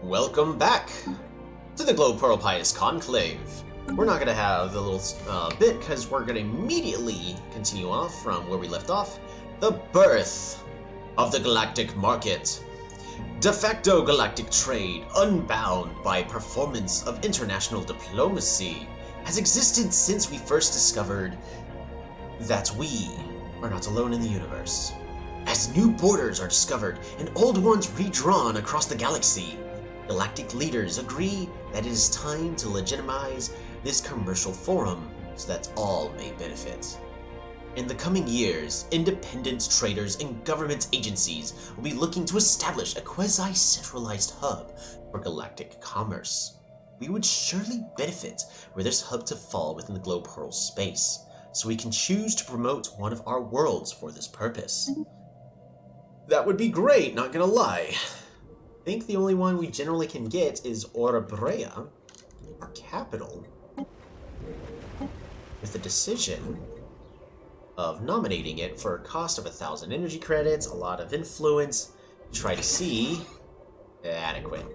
Welcome back to the Glowpearl Pious Conclave. We're not going to have the little bit because we're going to immediately continue off from where we left off. The birth of the galactic market. De facto galactic trade, unbound by performance of international diplomacy, has existed since we first discovered that we are not alone in the universe. As new borders are discovered and old ones redrawn across the galaxy, galactic leaders agree that it is time to legitimize this commercial forum so that all may benefit. In the coming years, independent traders and government agencies will be looking to establish a quasi-centralized hub for galactic commerce. We would surely benefit were this hub to fall within the Glowpearl space, so we can choose to promote one of our worlds for this purpose. That would be great, not gonna lie. I think the only one we generally can get is Orabrea, our capital, with the decision of nominating it for a cost of 1,000 energy credits, a lot of influence, try to see adequate.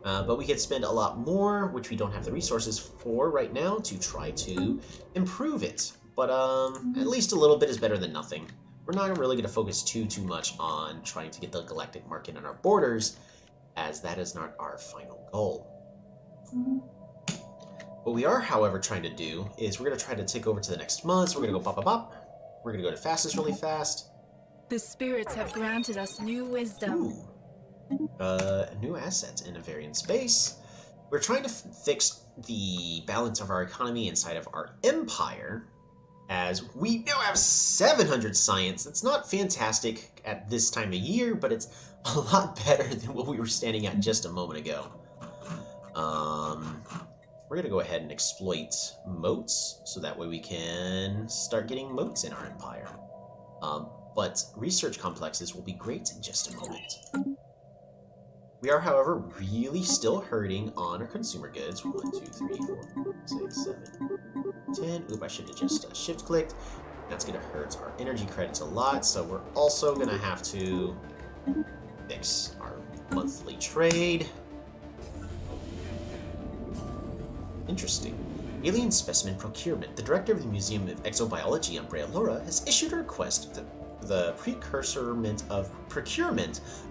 But we could spend a lot more, which we don't have the resources for right now, to try to improve it. But at least a little bit is better than nothing. We're not really going to focus too much on trying to get the galactic market on our borders, as that is not our final goal. What we are, however, trying to do is we're going to try to take over to the next month. So we're going to go bop, bop, bop. We're going to go to fastest really fast. The spirits have granted us new wisdom. New assets in a variant space. We're trying to fix the balance of our economy inside of our empire, as we now have 700 science. That's not fantastic at this time of year, but it's a lot better than what we were standing at just a moment ago. We're going to go ahead and exploit moats, so that way we can start getting moats in our empire. But research complexes will be great in just a moment. We are, however, really still hurting on our consumer goods. 1, 2, 3, 4, 6, 7, 10. Oop, I should have just shift-clicked. That's going to hurt our energy credits a lot, so we're also going to have to fix our monthly trade. Interesting. Alien Specimen Procurement. The director of the Museum of Exobiology on Brea Laura has issued a request for the procurement of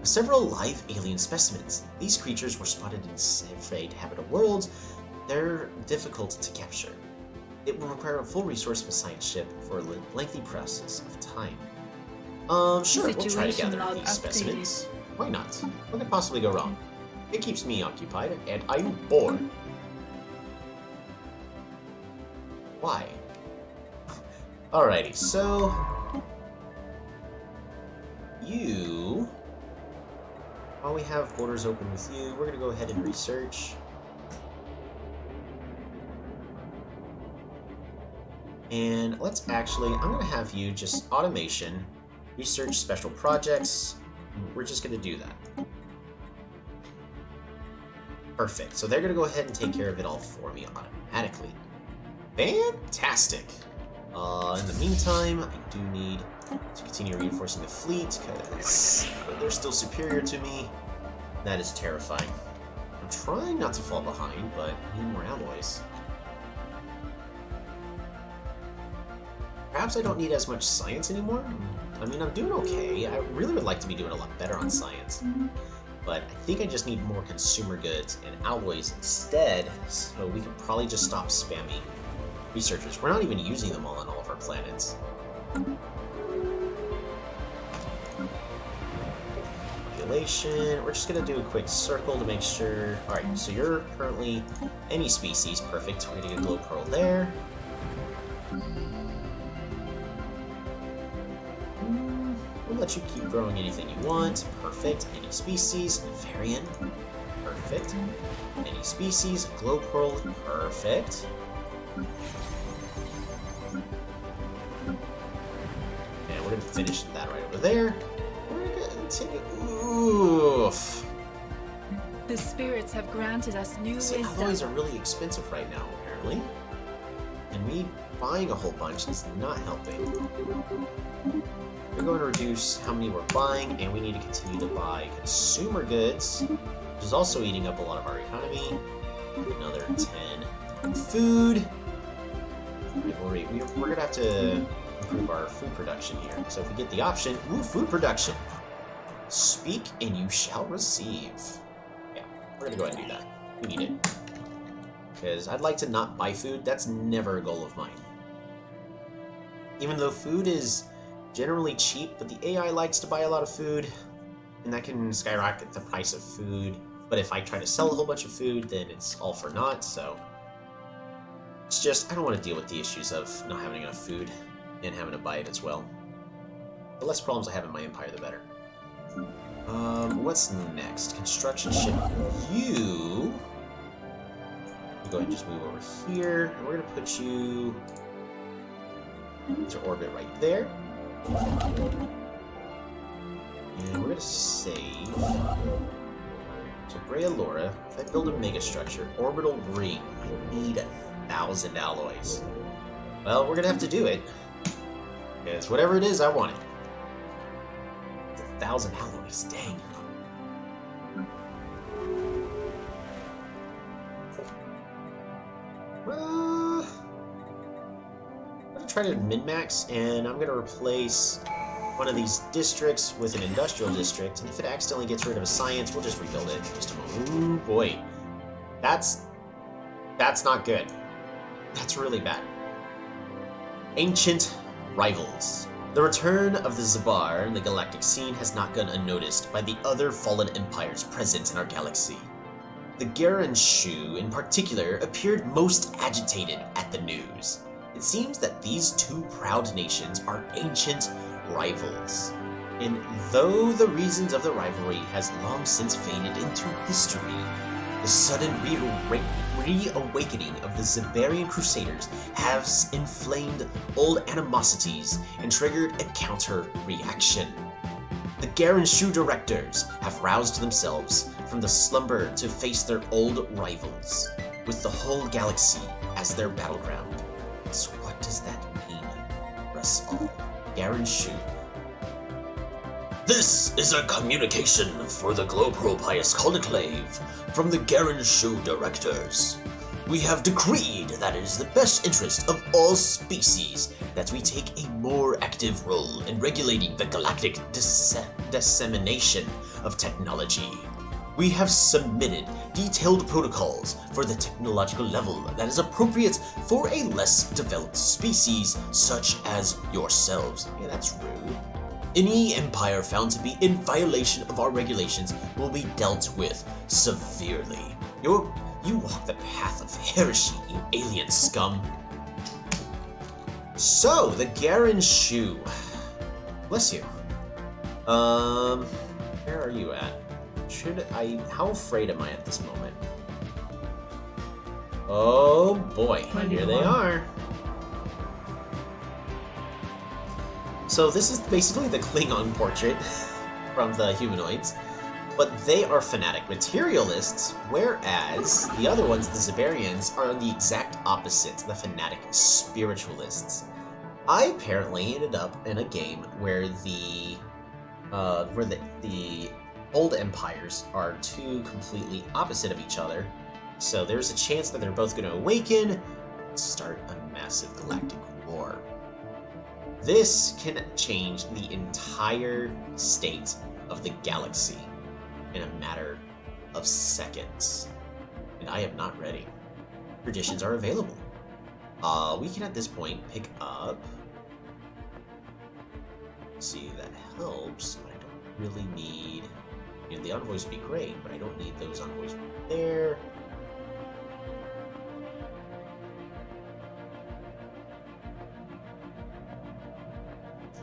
several live alien specimens. These creatures were spotted in several habitable worlds. They're difficult to capture. It will require a full resource of a science ship for a lengthy process of time. Sure, we'll try to gather these specimens. Why not? What could possibly go wrong? It keeps me occupied, and I'm bored. Why? Alrighty, so while we have borders open with you, we're gonna go ahead and research. And let's actually, I'm gonna have you just automation, research special projects. We're just gonna do that. Perfect, so they're gonna go ahead and take care of it all for me automatically. Fantastic! In the meantime, I do need to continue reinforcing the fleet, because they're still superior to me. That is terrifying. I'm trying not to fall behind, but I need more alloys. Perhaps I don't need as much science anymore? I mean, I'm doing okay. I really would like to be doing a lot better on science. But I think I just need more consumer goods and alloys instead, so we can probably just stop spamming researchers. We're not even using them all on all of our planets. Population. We're just gonna do a quick circle to make sure. Alright, so you're currently any species. Perfect. We're gonna get a Glowpearl there. We'll let you keep growing anything you want. Perfect. Any species. Varian. Perfect. Any species. Glowpearl. Perfect. And we're gonna finish that right over there. We're gonna take it. Oof. The spirits have granted us new wisdom. Alloys are really expensive right now, apparently. And me buying a whole bunch is not helping. We're going to reduce how many we're buying, and we need to continue to buy consumer goods which is also eating up a lot of our economy. Another 10. Food. We're gonna have to improve our food production here. So if we get the option, ooh, food production. Speak and you shall receive. Yeah, we're gonna go ahead and do that. We need it. Because I'd like to not buy food. That's never a goal of mine. Even though food is generally cheap, but the AI likes to buy a lot of food, and that can skyrocket the price of food. But if I try to sell a whole bunch of food, then it's all for naught, so... It's just, I don't want to deal with the issues of not having enough food and having to buy it as well. The less problems I have in my empire, the better. What's next? Construction ship. You... Go ahead and just move over here, and we're going to put you into orbit right there. And we're going to save. So Brea Laura, if I build a megastructure, orbital ring, I need 1,000 alloys. Well, we're going to have to do it. Because whatever it is, I want it. It's 1,000 alloys, dang. I'm going to try to min-max, and I'm going to replace one of these districts with an industrial district, and if it accidentally gets rid of a science, we'll just rebuild it. Just a moment. Ooh, boy. That's not good. That's really bad. Ancient Rivals. The return of the Zabar in the galactic scene has not gone unnoticed by the other fallen empires present in our galaxy. The Garanshu, in particular, appeared most agitated at the news. It seems that these two proud nations are ancient rivals. And though the reasons of the rivalry has long since faded into history, the sudden reawakening of the Zebarian Crusaders has inflamed old animosities and triggered a counter-reaction. The Garanshu directors have roused themselves from the slumber to face their old rivals, with the whole galaxy as their battleground. So what does that mean for us all? Garanshu. This is a communication for the Glowpearl Pious Conclave from the Garanshu directors. We have decreed that it is the best interest of all species that we take a more active role in regulating the galactic dissemination of technology. We have submitted detailed protocols for the technological level that is appropriate for a less developed species such as yourselves. Yeah, that's rude. Any empire found to be in violation of our regulations will be dealt with severely. You walk the path of heresy, you alien scum. So, the Garanshu. Bless you. Where are you at? How afraid am I at this moment? Oh boy, here they are. So this is basically the Klingon portrait from the humanoids, but they are fanatic materialists, whereas the other ones, the Zebarians, are the exact opposite, the fanatic spiritualists. I apparently ended up in a game where the old empires are two completely opposite of each other, so there's a chance that they're both going to awaken and start a massive galactic war. This can change the entire state of the galaxy in a matter of seconds, and I am not ready. Traditions are available. We can at this point pick up... Let's see, that helps, but I don't really need... You know, the envoys would be great, but I don't need those envoys right there.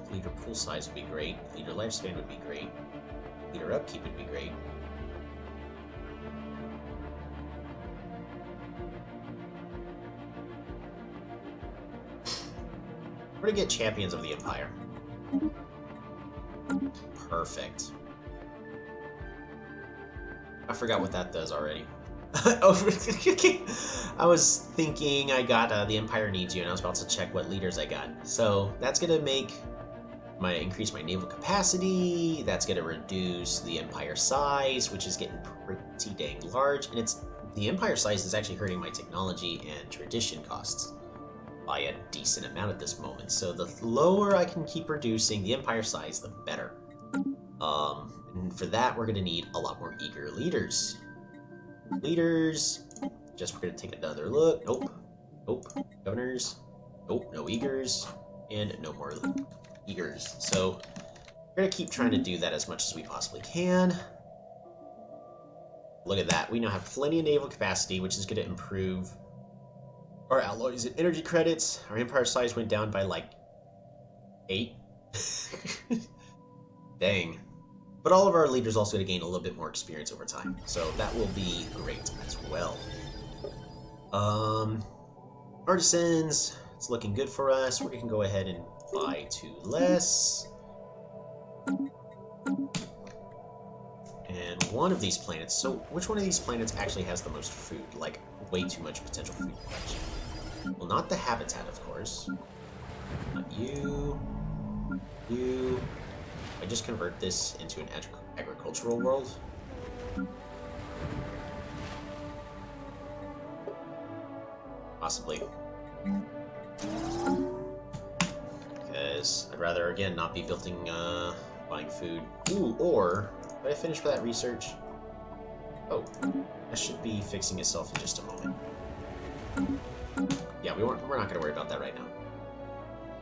Leader pool size would be great. Leader lifespan would be great. Leader upkeep would be great. We're gonna get champions of the Empire. Perfect. I forgot what that does already. I was thinking I got the Empire needs you, and I was about to check what leaders I got. So that's gonna make Might increase my naval capacity. That's going to reduce the empire size, which is getting pretty dang large. And the empire size is actually hurting my technology and tradition costs by a decent amount at this moment. So the lower I can keep reducing the empire size, the better. And for that, we're going to need a lot more eager leaders. Leaders. We're going to take another look. Nope. Nope. Governors. Nope. No eagers. And no more eagers. So we're going to keep trying to do that as much as we possibly can. Look at that. We now have plenty of naval capacity, which is going to improve our alloys and energy credits. Our empire size went down by like 8. Dang. But all of our leaders also going to gain a little bit more experience over time. So that will be great as well. Artisans. It's looking good for us. We can go ahead and buy 2 less. And one of these planets, so which one of these planets actually has the most food? Like, way too much potential food production. Well, not the habitat, of course. Not you. You. I just convert this into an agricultural world. Possibly. Because I'd rather, again, not be building, buying food. Ooh, or, did I finish with that research? Oh, that should be fixing itself in just a moment. Yeah, we're not going to worry about that right now.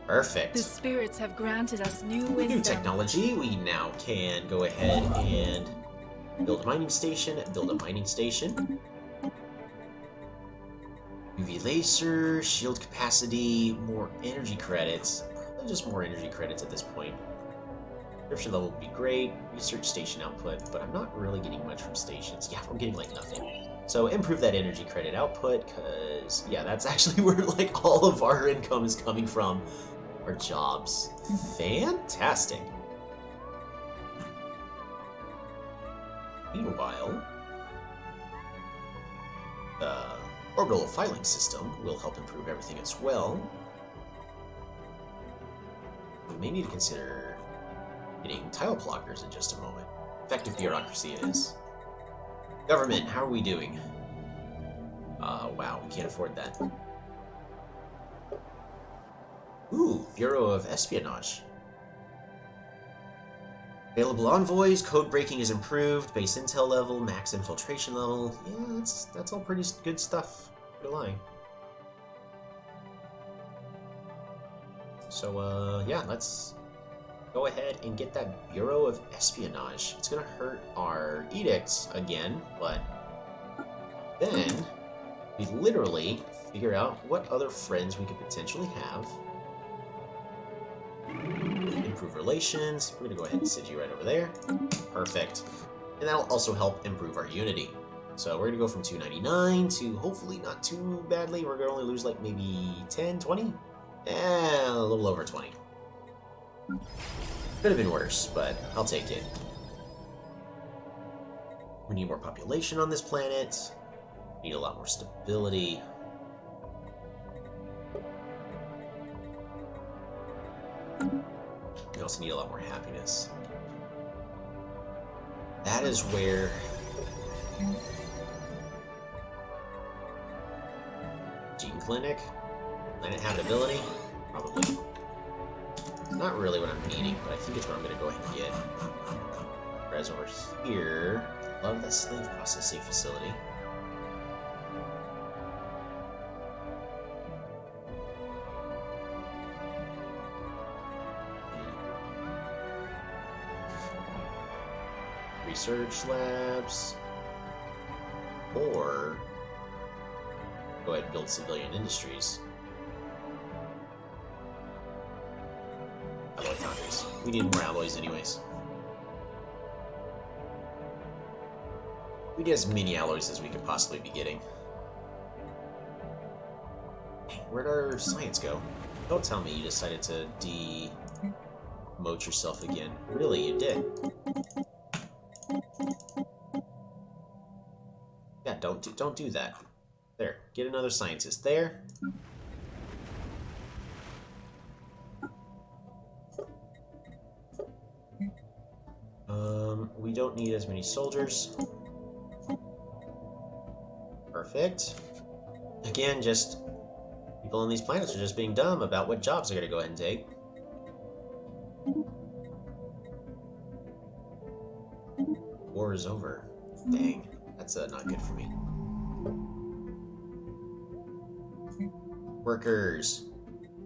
Perfect. The spirits have granted us new wisdom. New technology. We now can go ahead and build a mining station, UV laser, shield capacity, more energy credits. Probably just more energy credits at this point. Description level would be great. Research station output, but I'm not really getting much from stations. Yeah, I'm getting like nothing. So improve that energy credit output, because yeah, that's actually where like all of our income is coming from. Our jobs. Fantastic. Meanwhile, the orbital filing system will help improve everything as well. We may need to consider getting tile blockers in just a moment. Effective bureaucracy it is. Government, how are we doing? Wow, we can't afford that. Ooh, Bureau of Espionage. Available envoys, code breaking is improved, base intel level, max infiltration level. Yeah, that's all pretty good stuff. No lying. So, yeah, let's go ahead and get that Bureau of Espionage. It's gonna hurt our edicts again, but then we literally figure out what other friends we could potentially have. Improve relations. We're gonna go ahead and sit you right over there. Perfect. And that'll also help improve our unity. So we're gonna go from 299 to hopefully not too badly. We're gonna only lose like maybe 10, 20? A little over 20. Could have been worse, but I'll take it. We need more population on this planet. We need a lot more stability. We also need a lot more happiness. That is where Gene Clinic, planet habitability, probably. It's not really what I'm needing, but I think it's what I'm going to go ahead and get. Whereas over here, love that slave processing facility. Research labs, or go ahead and build civilian industries. Alloy foundries. We need more alloys anyways. We need as many alloys as we could possibly be getting. Hey, where'd our science go? Don't tell me you decided to demote yourself again. Really, you did. Yeah, don't do that. There, get another scientist there. don't need as many soldiers. Perfect. Again, just people on these planets are just being dumb about what jobs they're going to go ahead and take. War is over. Dang, that's not good for me. Workers.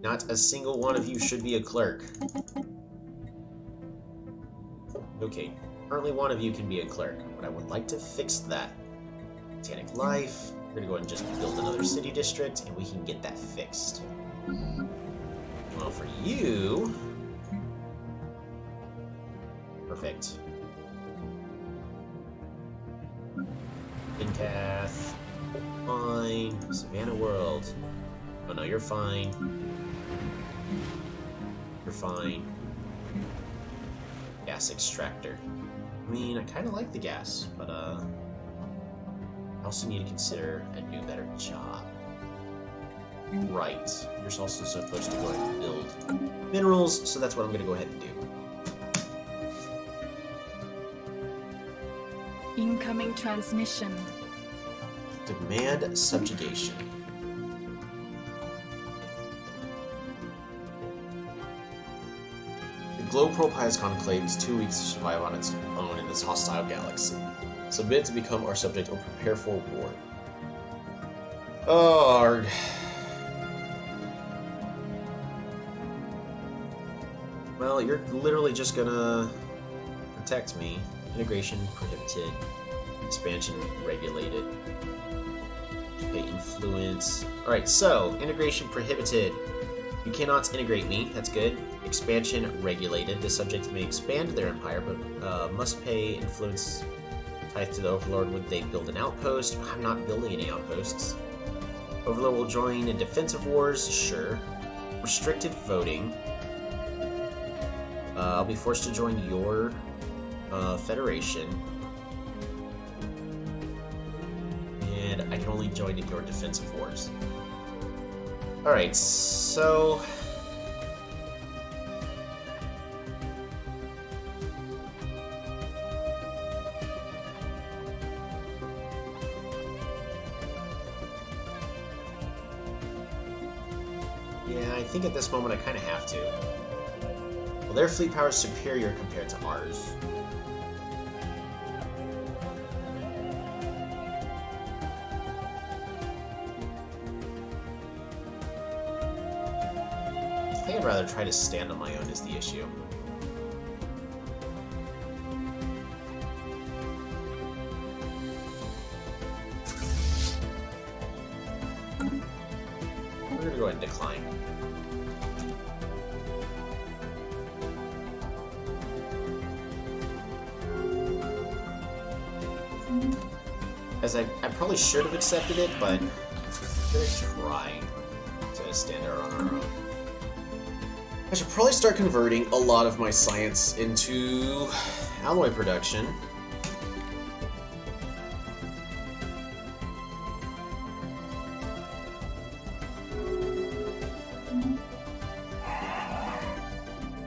Not a single one of you should be a clerk. Okay, only one of you can be a clerk, but I would like to fix that. Botanic life. We're gonna go ahead and just build another city district, and we can get that fixed. Well, for you... Perfect. Incath. Fine. Savannah World. Oh no, you're fine. You're fine. Gas extractor. I mean, I kind of like the gas, but I also need to consider a new, better job. Right. You're also supposed to go ahead and build minerals, so that's what I'm going to go ahead and do. Incoming transmission. Demand subjugation. The Glowpearl Pious Conclave is 2 weeks to survive on its own in this hostile galaxy. Submit to become our subject or prepare for war. Oh, Arg. Well, you're literally just gonna protect me. Integration prohibited. Expansion regulated. Okay, influence. Alright, so, integration prohibited. You cannot integrate me, that's good. Expansion regulated. The subject may expand their empire, but must pay influence tied to the Overlord when they build an outpost. I'm not building any outposts. Overlord will join in defensive wars, sure. Restricted voting. I'll be forced to join your federation. And I can only join in your defensive wars. Alright, so... yeah, I think at this moment I kind of have to. Well, their fleet power is superior compared to ours. I think I'd rather try to stand on my own is the issue. We're gonna go ahead and decline. As I probably should have accepted it, but I'm gonna try to stand there on our own. I should probably start converting a lot of my science into alloy production.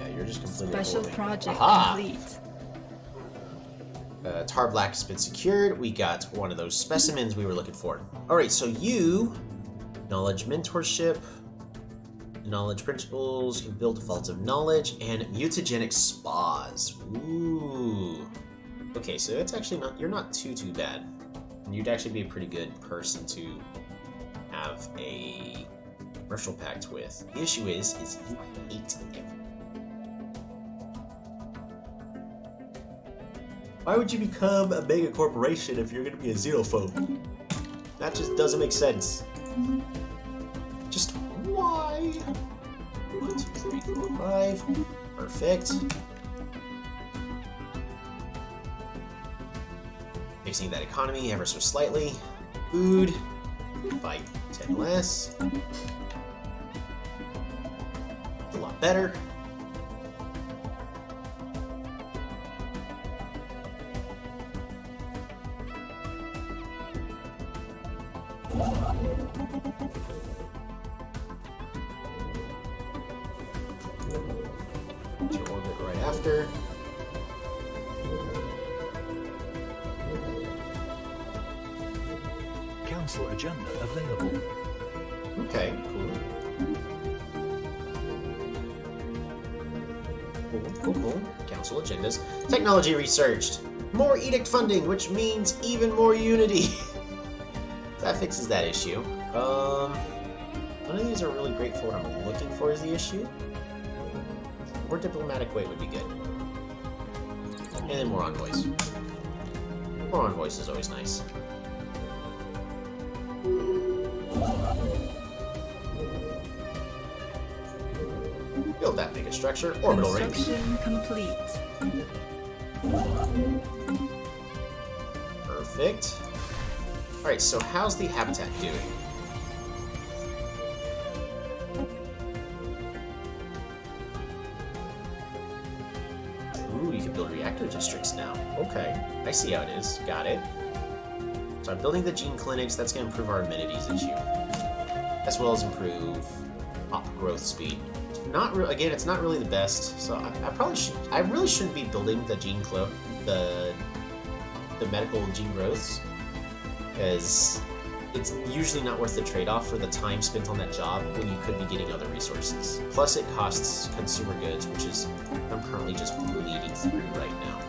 Yeah, you're just completely Special avoiding. project Aha! complete. Tar Black has been secured. We got one of those specimens we were looking for. Alright, so you... Knowledge mentorship. Knowledge principles. Can build vaults of knowledge. And mutagenic spas. Ooh. Okay, so it's actually not... You're not too bad. And you'd actually be a pretty good person to have a commercial pact with. The issue is you hate him. Why would you become a mega corporation if you're going to be a xenophobe? That just doesn't make sense. Just why? 1, 2, 3, 4, 5. Perfect. Fixing that economy ever so slightly. Food. By 10 less. A lot better. To orbit right after. council agenda available. Okay, cool. Cool. Council agendas. Technology researched. More edict funding, which means even more unity. That fixes that issue. None of these are really great for what I'm looking for is the issue. More diplomatic weight would be good. And then more envoys. More envoys is always nice. Build that mega structure. Orbital ring. Construction complete. Perfect. Alright, so how's the habitat doing? Ooh, you can build reactor districts now. Okay, I see how it is. Got it. So I'm building the gene clinics. That's going to improve our amenities issue, as well as improve hop growth speed. Again, it's not really the best. So I really shouldn't be building the the medical gene growths, because it's usually not worth the trade-off for the time spent on that job when you could be getting other resources. Plus, it costs consumer goods, which is I'm currently just bleeding through right now.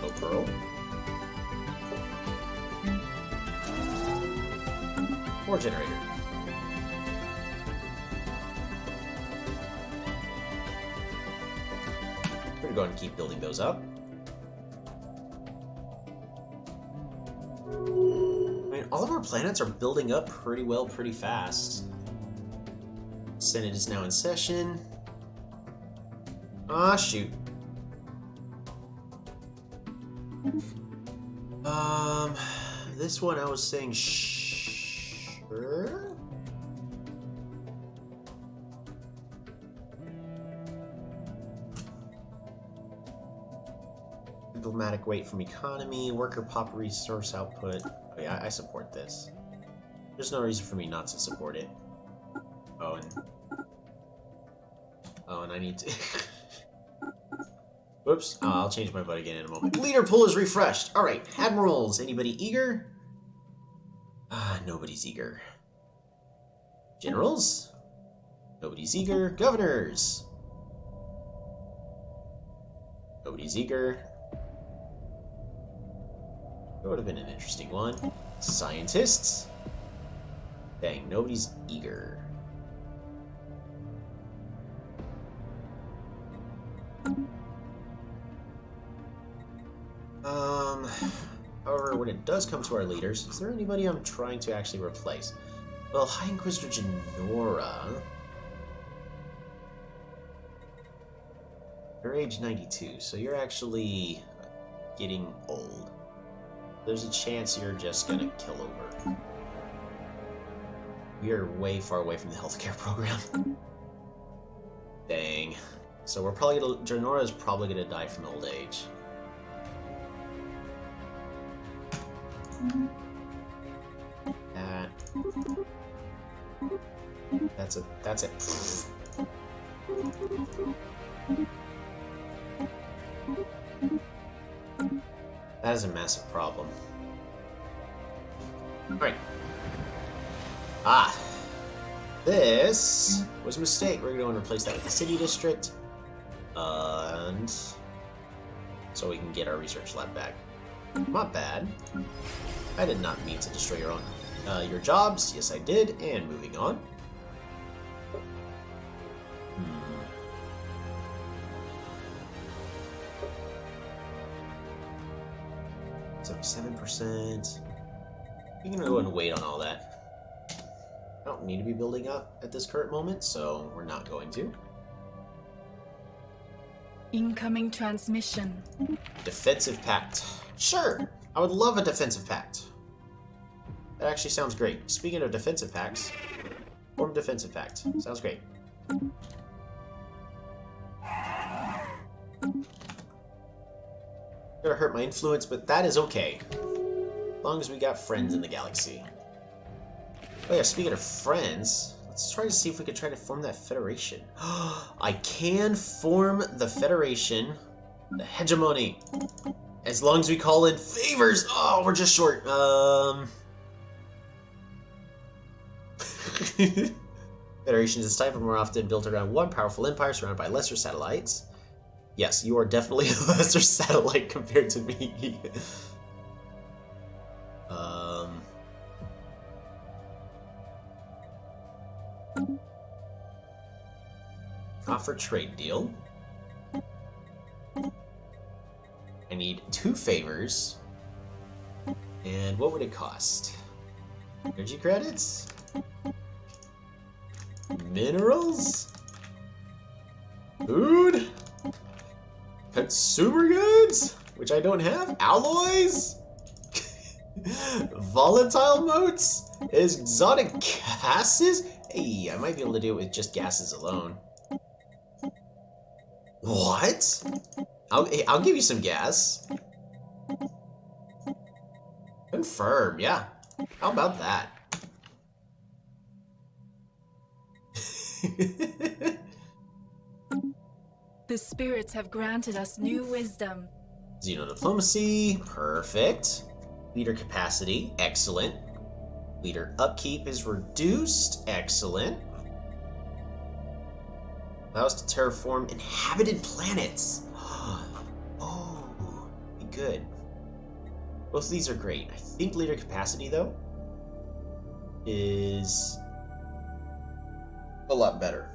Glowpearl. Ore generator. We're gonna go ahead and keep building those up. I mean, all of our planets are building up pretty well, pretty fast. Senate is now in session. Ah, shoot. This one I was saying sure. Diplomatic weight from economy, worker pop resource output. Oh yeah, I support this. There's no reason for me not to support it. Oh, and I need to... Whoops. I'll change my vote again in a moment. Leader pool is refreshed. Alright, admirals. Anybody eager? Nobody's eager. Generals? Nobody's eager. Governors? Nobody's eager. That would have been an interesting one. Scientists? Dang, nobody's eager. However, when it does come to our leaders, is there anybody I'm trying to actually replace? Well, High Inquisitor Genora. You're age 92, so you're actually getting old. There's a chance you're just gonna kill over. We are way far away from the healthcare program. Dang. So we're probably gonna... Genora is probably gonna die from old age. That's it. That is a massive problem. Alright. This was a mistake. We're going to replace that with the city district. And so we can get our research lab back. Not bad. I did not mean to destroy your jobs. Yes, I did. And moving on. 77%. We're gonna go and wait on all that. I don't need to be building up at this current moment, so we're not going to. Incoming transmission. Defensive pact. Sure, I would love a defensive pact. That actually sounds great. Speaking of defensive pacts, form defensive pact. Sounds great. Gonna hurt my influence, but that is okay. As long as we got friends in the galaxy. Oh yeah, speaking of friends, Let's try to see if we could try to form that federation. I can form the federation, the hegemony, as long as we call in favors. Oh, we're just short. Federation is this type of more often built around one powerful empire surrounded by lesser satellites. Yes, you are definitely a lesser satellite compared to me. Offer trade deal. I need 2 favors. And what would it cost? Energy credits? Minerals? Food? Consumer goods? Which I don't have? Alloys? Volatile motes? Exotic gases? Hey, I might be able to do it with just gases alone. What? I'll give you some gas. Confirm, yeah. How about that? The spirits have granted us new wisdom. Xeno diplomacy, perfect. Leader capacity, excellent. Leader upkeep is reduced, excellent. Allows to terraform inhabited planets. Oh, be good. Both of these are great. I think leader capacity, though, is a lot better.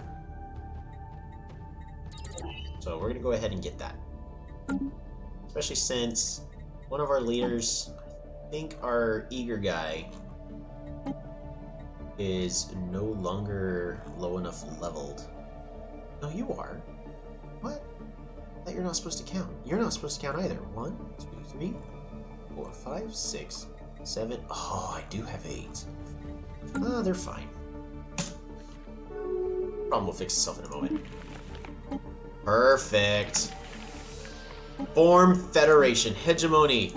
So we're going to go ahead and get that. Especially since one of our leaders, I think our eager guy, is no longer low enough leveled. No, you are. What? I thought you're not supposed to count. You're not supposed to count either. 1, 2, 3, 4, 5, 6, 7. Oh, I do have 8. Ah, they're fine. Problem will fix itself in a moment. Perfect. Form Federation. Hegemony.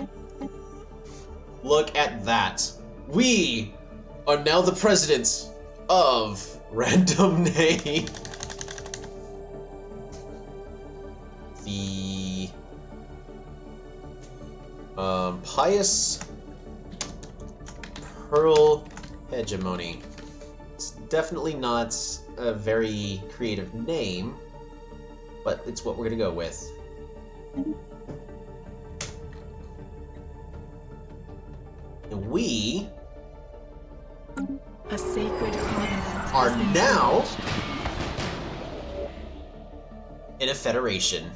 Look at that. We are now the presidents of random name. The Pious Pearl Hegemony. It's definitely not a very creative name, but it's what we're gonna go with. And we A sacred covenant are has been now forged. in a federation.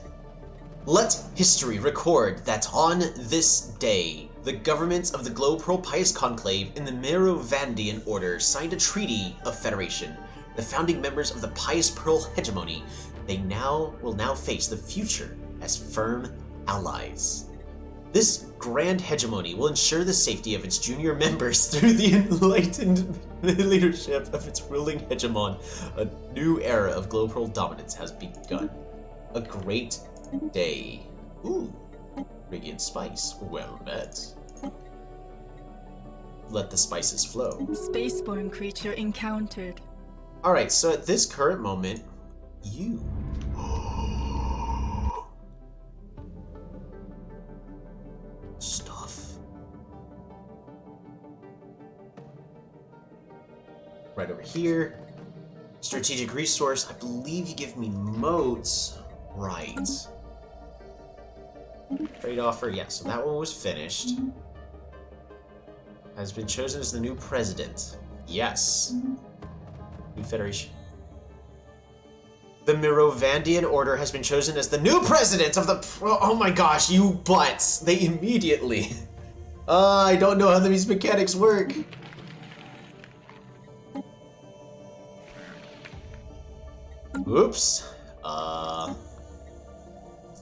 Let history record that on this day, the governments of the Glowpearl Pious Conclave and the Merovandian Order signed a treaty of federation. The founding members of the Pious Pearl Hegemony, they will now face the future as firm allies. This grand hegemony will ensure the safety of its junior members through the enlightened leadership of its ruling hegemon. A new era of Glowpearl dominance has begun. A great day. Ooh, radiant spice. Well met. Let the spices flow. Spaceborne creature encountered. Alright, so at this current moment, you... Stuff. Right over here. Strategic resource. I believe you give me motes. Right. Trade offer. Yeah, so that one was finished. Has been chosen as the new president. Yes. New Federation. The Merovandian Order has been chosen as the new president of the... Oh my gosh, you butts! They immediately... I don't know how these mechanics work. Oops.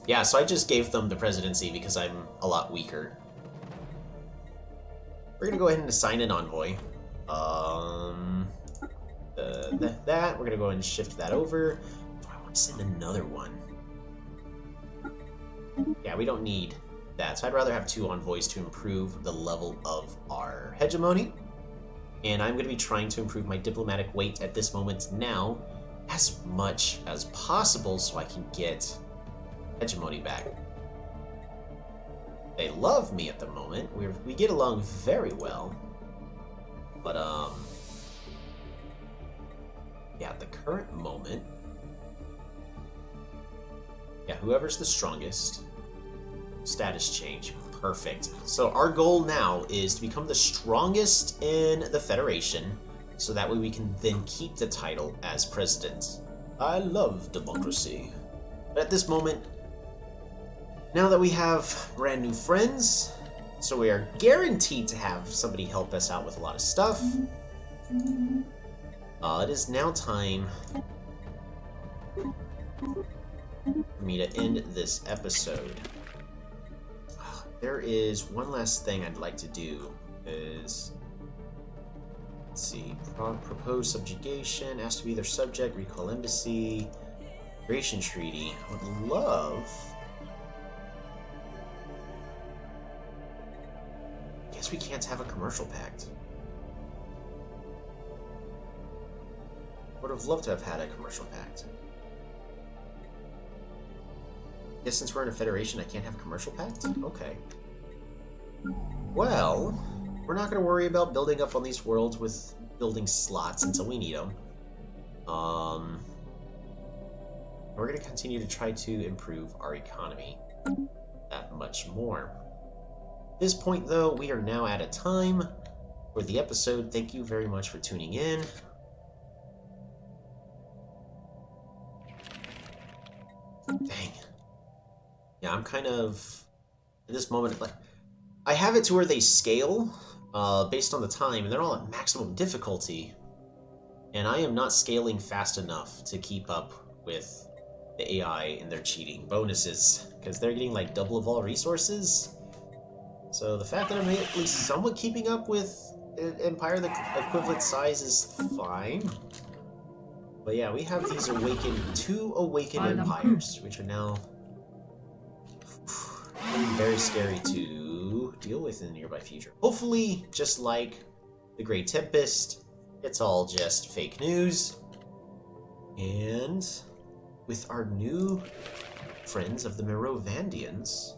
Yeah, so I just gave them the presidency because I'm a lot weaker. We're gonna go ahead and assign an envoy. That, we're gonna go ahead and shift that over. Do I want to send another one? Yeah, we don't need that, so I'd rather have 2 envoys to improve the level of our hegemony. And I'm going to be trying to improve my diplomatic weight at this moment now as much as possible so I can get hegemony back. They love me at the moment. We get along very well. But, yeah, at the current moment... Yeah, whoever's the strongest. Status change. Perfect. So our goal now is to become the strongest in the Federation, so that way we can then keep the title as president. I love democracy. But at this moment, now that we have brand new friends, so we are guaranteed to have somebody help us out with a lot of stuff, it is now time for me to end this episode. There is one last thing I'd like to do, is... Let's see, propose subjugation, ask to be their subject, recall embassy, creation treaty. I would love... Guess we can't have a commercial pact. Would have loved to have had a commercial pact. Guess since we're in a federation, I can't have a commercial pact? Okay. Well, we're not going to worry about building up on these worlds with building slots until we need them. We're going to continue to try to improve our economy that much more. At this point, though, we are now at a time for the episode. Thank you very much for tuning in. Dang. Yeah, I'm kind of, at this moment, like, I have it to where they scale based on the time, and they're all at maximum difficulty. And I am not scaling fast enough to keep up with the AI and their cheating bonuses, because they're getting like double of all resources. So the fact that I'm at least somewhat keeping up with an empire the equivalent size is fine. But yeah, we have these two awakened empires, which are now very scary to deal with in the nearby future. Hopefully, just like the Great Tempest, it's all just fake news. And with our new friends of the Merovandians,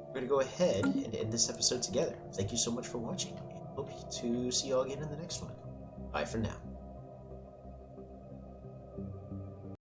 we're going to go ahead and end this episode together. Thank you so much for watching. Hope to see you all again in the next one. Bye for now.